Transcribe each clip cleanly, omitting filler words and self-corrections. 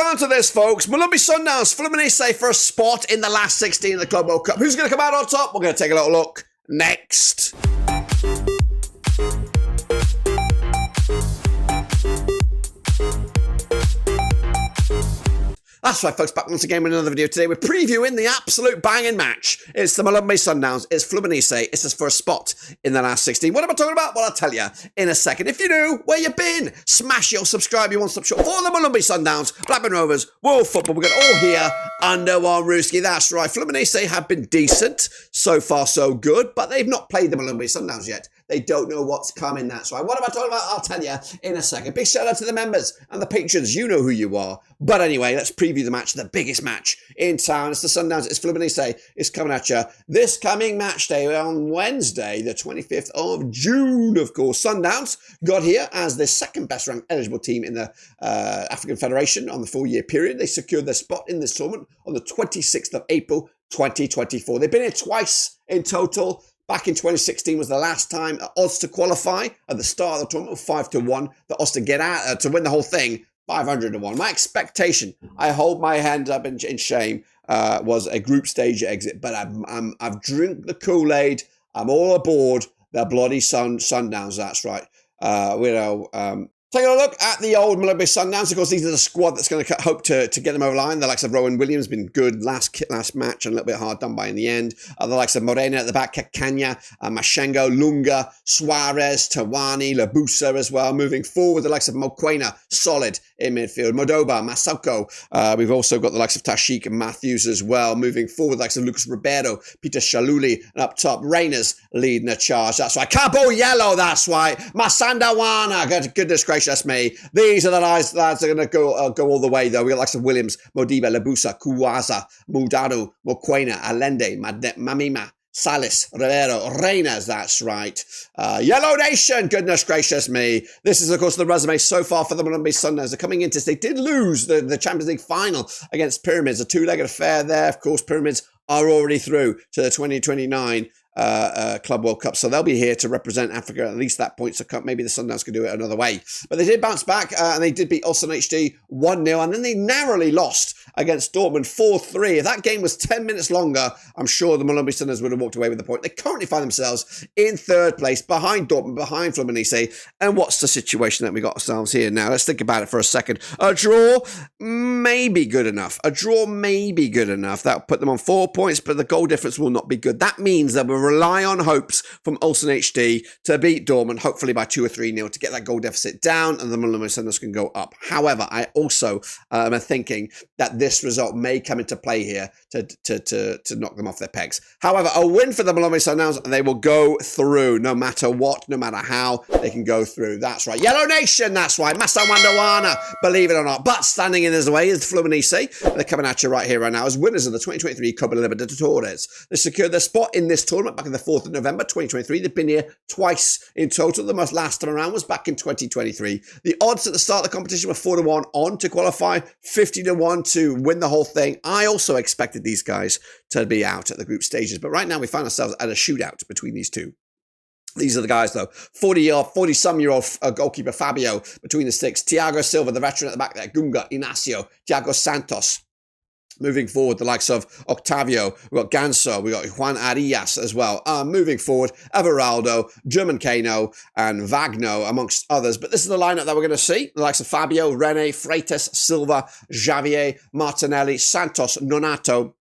down to this, folks. Mamelodi Sundowns, Fluminense for a spot in the last 16 of the Club World Cup. Who's going to come out on top? We're going to take a little look next. That's right, folks, back once again with another video today. We're previewing the absolute banging match. It's the Mamelodi Sundowns, it's Fluminense, it's just for a spot in the last 16. What am I talking about? Well, I'll tell you in a second. If you're new, where you been? Smash your subscribe, your one-stop shop for the Mamelodi Sundowns, Blackburn Rovers, World Football. We've got it all here under one rooski. That's right, Fluminense have been decent. So far, so good, but they've not played the Mamelodi Sundowns yet. They don't know what's coming, that's right. What am I talking about? I'll tell you in a second. Big shout out to the members and the patrons. You know who you are. But anyway, let's preview the match, the biggest match in town. It's the Sundowns, it's Fluminense. It's coming at you this coming match day on Wednesday, the 25th of June, of course. Sundowns got here as the second best ranked eligible team in the African Federation on the 4-year period. They secured their spot in this tournament on the 26th of April, 2024. They've been here twice in total. Back in 2016 was the last time odds to qualify at the start of the tournament were 5-1. The odds to get out to win the whole thing 500-1. My expectation, I hold my hand up in shame, was a group stage exit. But I've drunk the Kool-Aid. I'm all aboard the bloody Sundowns. That's right. Taking a look at the old Mamelodi Sundowns. Of course, these are the squad that's going to hope to get them over the line. The likes of Rowan Williams been good last match and a little bit hard done by in the end. The likes of Morena at the back, Campiagn, Mashengo, Lunga, Suarez, Tawani, Labusa as well. Moving forward, the likes of Mokoena, solid in midfield. Modoba, Masako. We've also got the likes of Tashik and Matthews as well. Moving forward, the likes of Lucas Ribeiro, Peter Shaluli, and up top, Reyners leading the charge. That's right. Cabo Yellow, that's right. Masandawana, goodness gracious. That's me. These are the lads that are going to go all the way, though. We got likes of Williams, Modiba, Labusa, Kuwaza, Mudaru, Mokoena, Allende, Mamima, Salis, Rivero, Reyners, that's right. Yellow Nation, goodness gracious me. This is, of course, the resume so far for the Mamelodi Sundowns. They're coming into this. They did lose the Champions League final against Pyramids, a two-legged affair there. Of course, Pyramids are already through to the 2029 Club World Cup. So they'll be here to represent Africa at least that point. So maybe the Sundowns can do it another way. But they did bounce back and they did beat Ulsan HD 1-0. And then they narrowly lost against Dortmund 4-3. If that game was 10 minutes longer, I'm sure the Mamelodi Sundowns would have walked away with the point. They currently find themselves in third place behind Dortmund, behind Fluminense. And what's the situation that we got ourselves here now? Let's think about it for a second. A draw may be good enough. A draw may be good enough. That'll put them on 4 points, but the goal difference will not be good. That means that we'll rely on hopes from Ulsan HD to beat Dortmund, hopefully by 2 or 3-0, to get that goal deficit down, and the Mamelodi Sundowns can go up. However, I also am thinking that this result may come into play here to knock them off their pegs. However, a win for the Mamelodi Sundowns, and they will go through no matter what, no matter how, they can go through. That's right. Yellow Nation, that's right. Masa Wandawana, believe it or not. But standing in his way is Fluminense. They're coming at you right here, right now, as winners of the 2023 Copa Libertadores. They secured their spot in this tournament back on the 4th of November 2023. They've been here twice in total. The most last time around was back in 2023. The odds at the start of the competition were 4-1 on to qualify, 50-1 to win the whole thing. I also expected these guys to be out at the group stages, but right now we find ourselves at a shootout between these two. These are the guys, though. 40-some-year-old goalkeeper Fabio between the sticks. Thiago Silva, the veteran at the back there. Gunga, Inacio, Thiago Santos. Moving forward, the likes of Octavio, we've got Ganso, we've got Juan Arias as well. Moving forward, Everaldo, German Kano, and Vagno, amongst others. But this is the lineup that we're going to see. The likes of Fabio, Rene, Freitas, Silva, Javier, Martinelli, Santos, Nonato,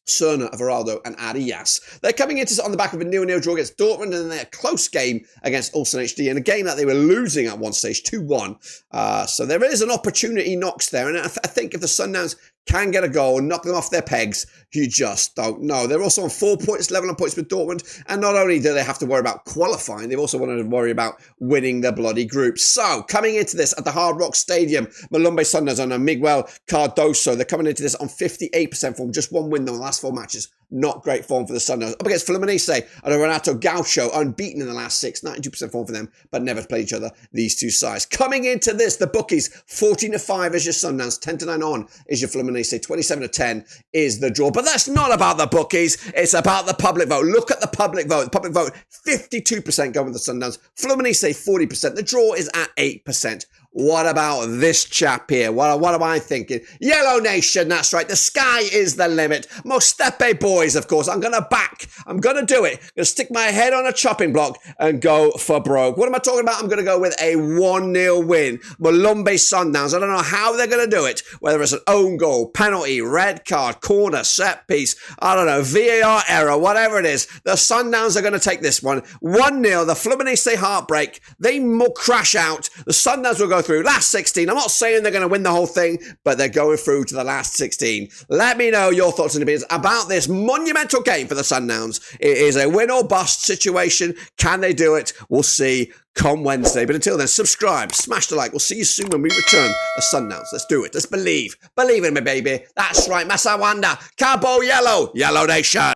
Cerna, Everaldo, and Arias. They're coming into on the back of a 0-0 draw against Dortmund, and then a close game against Ulsan HD, in a game that they were losing at one stage, 2-1. So there is an opportunity knocks there, and I think if the Sundowns can get a goal and knock them off their pegs, you just don't know. They're also on 4 points, level on points with Dortmund, and not only do they have to worry about qualifying, they've also wanted to worry about winning the bloody group. So, coming into this at the Hard Rock Stadium, Mamelodi Sundowns under Miguel Cardoso, they're coming into this on 58% form, just one win though in the last 4 matches. Not great form for the Sundowns. Up against Fluminense and Renato Gaucho, unbeaten in the last 6, 92% form for them, but never played each other, these two sides. Coming into this, the bookies, 14-5 is your Sundowns, 10-9 on is your Fluminense, 27-10 is the draw. But that's not about the bookies, it's about the public vote. Look at the public vote. The public vote, 52% going with the Sundowns. Fluminense, 40%. The draw is at 8%. What about this chap here? What am I thinking? Yellow Nation, that's right. The sky is the limit. Mostepe boys, of course. I'm going to do it. I'm going to stick my head on a chopping block and go for broke. What am I talking about? I'm going to go with a 1-0 win. Mamelodi Sundowns. I don't know how they're going to do it. Whether it's an own goal, penalty, red card, corner, set piece. I don't know. VAR error, whatever it is. The Sundowns are going to take this one. 1-0. The Fluminense heartbreak. They will crash out. The Sundowns will go through last 16. I'm not saying they're going to win the whole thing, but they're going through to the last 16. Let me know your thoughts and opinions about this monumental game for the Sundowns. It is a win or bust situation. Can they do it? We'll see come Wednesday. But until then, subscribe, smash the like. We'll see you soon when we return the Sundowns. Let's do it. Let's believe. Believe in me, baby. That's right. Masawanda. Cabo Yellow. Yellow Nation.